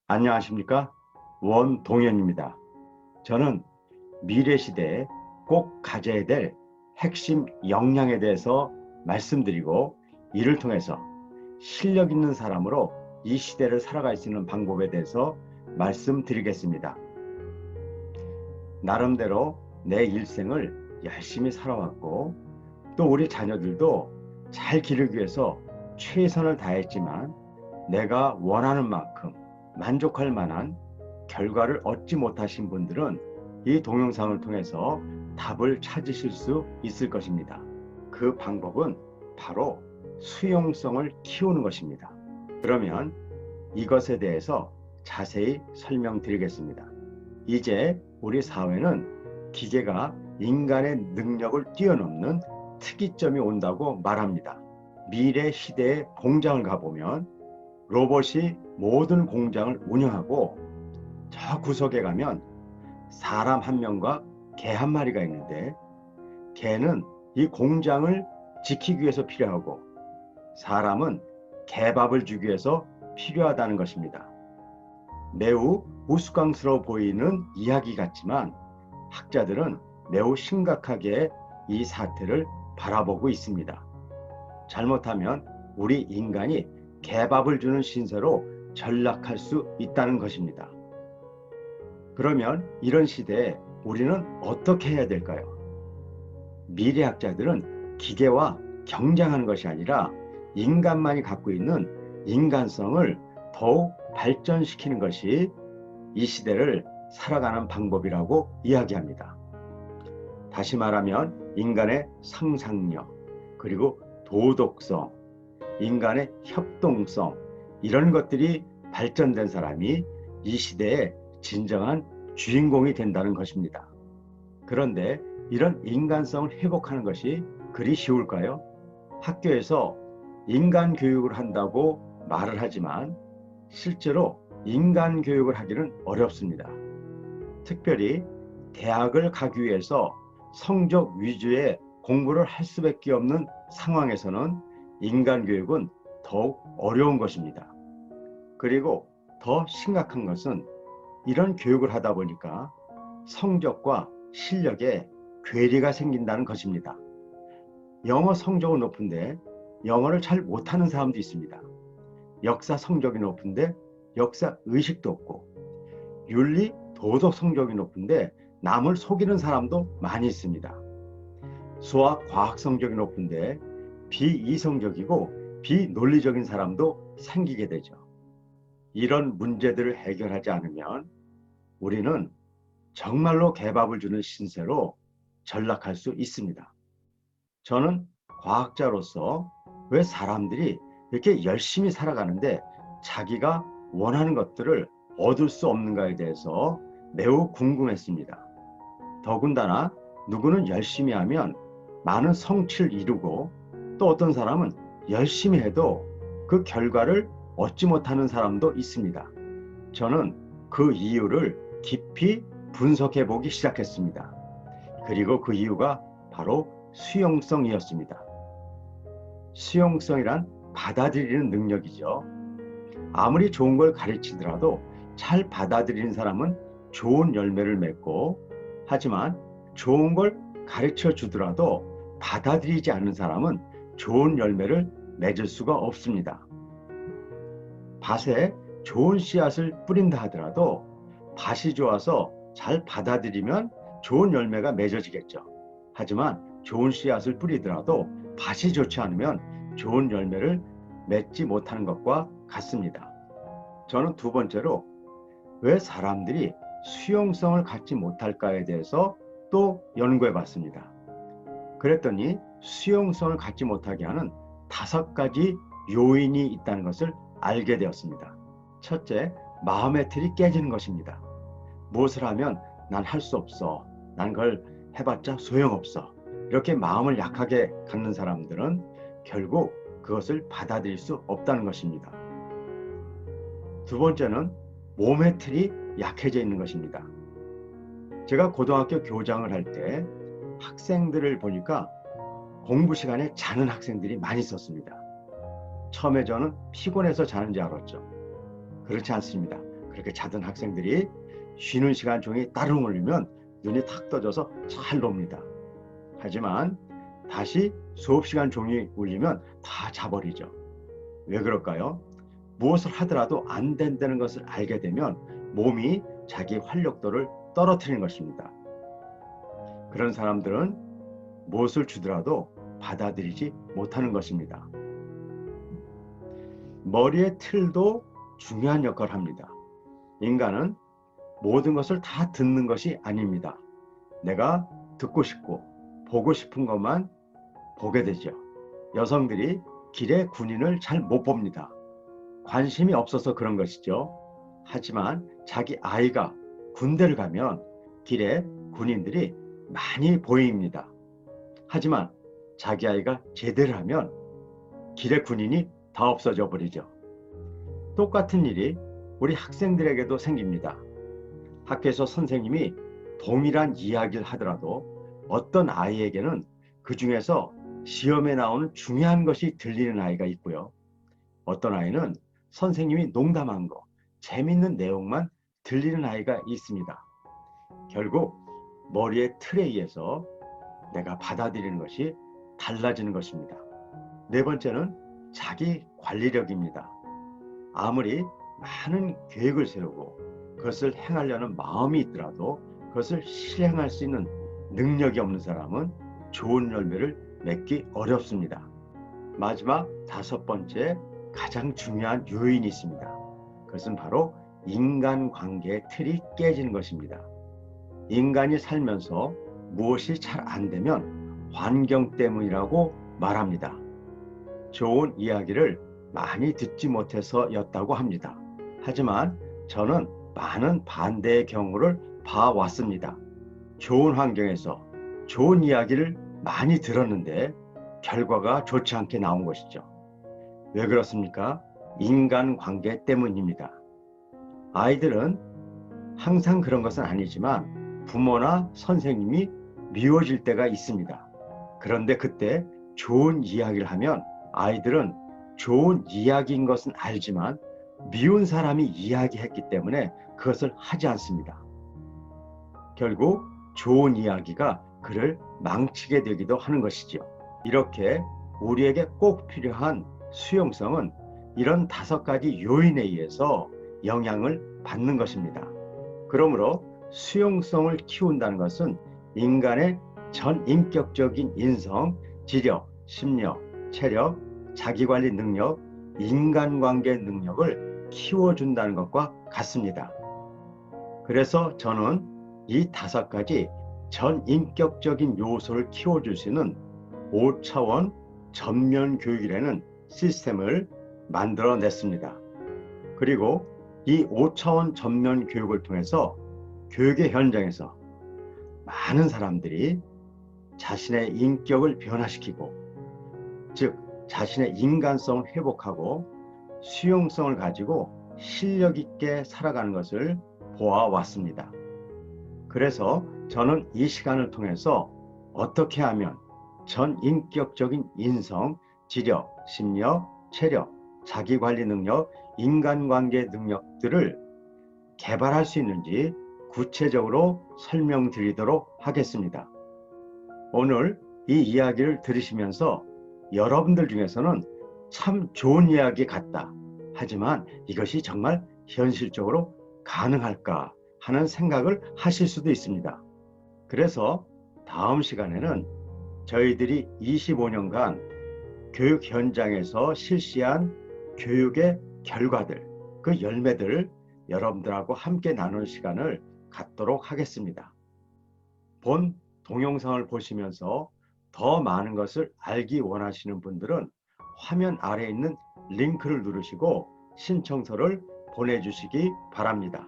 안녕하십니까? 원동현입니다. 저는 미래 시대에 꼭 가져야 될 핵심 역량에 대해서 말씀드리고, 이를 통해서 실력 있는 사람으로 이 시대를 살아갈 수 있는 방법에 대해서 말씀드리겠습니다. 나름대로 내 일생을 열심히 살아왔고, 또 우리 자녀들도 잘 기르기 위해서 최선을 다했지만, 내가 원하는 만큼 만족할 만한 결과를 얻지 못하신 분들은 이 동영상을 통해서 답을 찾으실 수 있을 것입니다. 그 방법은 바로 수용성을 키우는 것입니다. 그러면 이것에 대해서 자세히 설명드리겠습니다. 이제 우리 사회는 기계가 인간의 능력을 뛰어넘는 특이점이 온다고 말합니다. 미래 시대의 공장을 가보면 로봇이 모든 공장을 운영하고, 저 구석에 가면 사람 한 명과 개 한 마리가 있는데, 개는 이 공장을 지키기 위해서 필요하고, 사람은 개밥을 주기 위해서 필요하다는 것입니다. 매우 우스꽝스러워 보이는 이야기 같지만, 학자들은 매우 심각하게 이 사태를 바라보고 있습니다. 잘못하면 우리 인간이 개밥을 주는 신세로 전락할 수 있다는 것입니다. 그러면 이런 시대에 우리는 어떻게 해야 될까요? 미래학자들은 기계와 경쟁하는 것이 아니라 인간만이 갖고 있는 인간성을 더욱 발전시키는 것이 이 시대를 살아가는 방법이라고 이야기합니다. 다시 말하면 인간의 상상력, 그리고 도덕성, 인간의 협동성, 이런 것들이 발전된 사람이 이 시대의 진정한 주인공이 된다는 것입니다. 그런데 이런 인간성을 회복하는 것이 그리 쉬울까요? 학교에서 인간 교육을 한다고 말을 하지만 실제로 인간 교육을 하기는 어렵습니다. 특별히 대학을 가기 위해서 성적 위주의 공부를 할 수밖에 없는 상황에서는 인간 교육은 더욱 어려운 것입니다. 그리고 더 심각한 것은 이런 교육을 하다 보니까 성적과 실력에 괴리가 생긴다는 것입니다. 영어 성적은 높은데 영어를 잘 못하는 사람도 있습니다. 역사 성적이 높은데 역사 의식도 없고, 윤리, 도덕 성적이 높은데 남을 속이는 사람도 많이 있습니다. 수학, 과학 성적이 높은데 비이성적이고 비논리적인 사람도 생기게 되죠. 이런 문제들을 해결하지 않으면 우리는 정말로 개밥을 주는 신세로 전락할 수 있습니다. 저는 과학자로서 왜 사람들이 이렇게 열심히 살아가는데 자기가 원하는 것들을 얻을 수 없는가에 대해서 매우 궁금했습니다. 더군다나 누구는 열심히 하면 많은 성취를 이루고, 또 어떤 사람은 열심히 해도 그 결과를 얻지 못하는 사람도 있습니다. 저는 그 이유를 깊이 분석해 보기 시작했습니다. 그리고 그 이유가 바로 수용성이었습니다. 수용성이란 받아들이는 능력이죠. 아무리 좋은 걸 가르치더라도 잘 받아들이는 사람은 좋은 열매를 맺고, 하지만 좋은 걸 가르쳐 주더라도 받아들이지 않는 사람은 좋은 열매를 맺을 수가 없습니다. 밭에 좋은 씨앗을 뿌린다 하더라도 밭이 좋아서 잘 받아들이면 좋은 열매가 맺어지겠죠. 하지만 좋은 씨앗을 뿌리더라도 밭이 좋지 않으면 좋은 열매를 맺지 못하는 것과 같습니다. 저는 두 번째로 왜 사람들이 수용성을 갖지 못할까에 대해서 또 연구해 봤습니다. 그랬더니 수용성을 갖지 못하게 하는 5가지 요인이 있다는 것을 알게 되었습니다. 첫째, 마음의 틀이 깨지는 것입니다. 무엇을 하면 난 할 수 없어, 난 그걸 해봤자 소용없어, 이렇게 마음을 약하게 갖는 사람들은 결국 그것을 받아들일 수 없다는 것입니다. 두 번째는 몸의 틀이 약해져 있는 것입니다. 제가 고등학교 교장을 할 때 학생들을 보니까 공부 시간에 자는 학생들이 많이 있었습니다. 처음에 저는 피곤해서 자는 줄 알았죠. 그렇지 않습니다. 그렇게 자던 학생들이 쉬는 시간 종이 따릉 울리면 눈이 탁 떠져서 잘 놉니다. 하지만 다시 수업 시간 종이 울리면 다 자버리죠. 왜 그럴까요? 무엇을 하더라도 안 된다는 것을 알게 되면 몸이 자기 활력도를 떨어뜨리는 것입니다. 그런 사람들은 무엇을 주더라도 받아들이지 못하는 것입니다. 머리의 틀도 중요한 역할을 합니다. 인간은 모든 것을 다 듣는 것이 아닙니다. 내가 듣고 싶고 보고 싶은 것만 보게 되죠. 여성들이 길에 군인을 잘 못 봅니다. 관심이 없어서 그런 것이죠. 하지만 자기 아이가 군대를 가면 길에 군인들이 많이 보입니다. 하지만 자기 아이가 제대를 하면 길에 군인이 다 없어져 버리죠. 똑같은 일이 우리 학생들에게도 생깁니다. 학교에서 선생님이 동일한 이야기를 하더라도 어떤 아이에게는 그 중에서 시험에 나오는 중요한 것이 들리는 아이가 있고요. 어떤 아이는 선생님이 농담한 거, 재밌는 내용만 들리는 아이가 있습니다. 결국 머리의 틀에 의해서 내가 받아들이는 것이 달라지는 것입니다. 네 번째는 자기 관리력입니다. 아무리 많은 계획을 세우고 그것을 행하려는 마음이 있더라도 그것을 실행할 수 있는 능력이 없는 사람은 좋은 열매를 맺기 어렵습니다. 마지막 다섯 번째 가장 중요한 요인이 있습니다. 그것은 바로 인간관계의 틀이 깨지는 것입니다. 인간이 살면서 무엇이 잘 안 되면 환경 때문이라고 말합니다. 좋은 이야기를 많이 듣지 못해서였다고 합니다. 하지만 저는 많은 반대의 경우를 봐왔습니다. 좋은 환경에서 좋은 이야기를 많이 들었는데 결과가 좋지 않게 나온 것이죠. 왜 그렇습니까? 인간관계 때문입니다. 아이들은 항상 그런 것은 아니지만 부모나 선생님이 미워질 때가 있습니다. 그런데 그때 좋은 이야기를 하면 아이들은 좋은 이야기인 것은 알지만 미운 사람이 이야기했기 때문에 그것을 하지 않습니다. 결국 좋은 이야기가 그를 망치게 되기도 하는 것이죠. 이렇게 우리에게 꼭 필요한 수용성은 이런 다섯 가지 요인에 의해서 영향을 받는 것입니다. 그러므로 수용성을 키운다는 것은 인간의 전인격적인 인성, 지력, 심력, 체력, 자기관리 능력, 인간관계 능력을 키워준다는 것과 같습니다. 그래서 저는 이 다섯 가지 전인격적인 요소를 키워줄 수 있는 5차원 전면 교육이라는 시스템을 만들어냈습니다. 그리고 이 5차원 전면 교육을 통해서 교육의 현장에서 많은 사람들이 자신의 인격을 변화시키고, 즉 자신의 인간성을 회복하고 수용성을 가지고 실력 있게 살아가는 것을 보아왔습니다. 그래서 저는 이 시간을 통해서 어떻게 하면 전인격적인 인성, 지력, 심력, 체력, 자기관리 능력, 인간관계 능력들을 개발할 수 있는지 구체적으로 설명드리도록 하겠습니다. 오늘 이 이야기를 들으시면서 여러분들 중에서는 참 좋은 이야기 같다. 하지만 이것이 정말 현실적으로 가능할까 하는 생각을 하실 수도 있습니다. 그래서 다음 시간에는 저희들이 25년간 교육 현장에서 실시한 교육의 결과들, 그 열매들을 여러분들하고 함께 나눌 시간을 갖도록 하겠습니다. 본 동영상을 보시면서 더 많은 것을 알기 원하시는 분들은 화면 아래에 있는 링크를 누르시고 신청서를 보내주시기 바랍니다.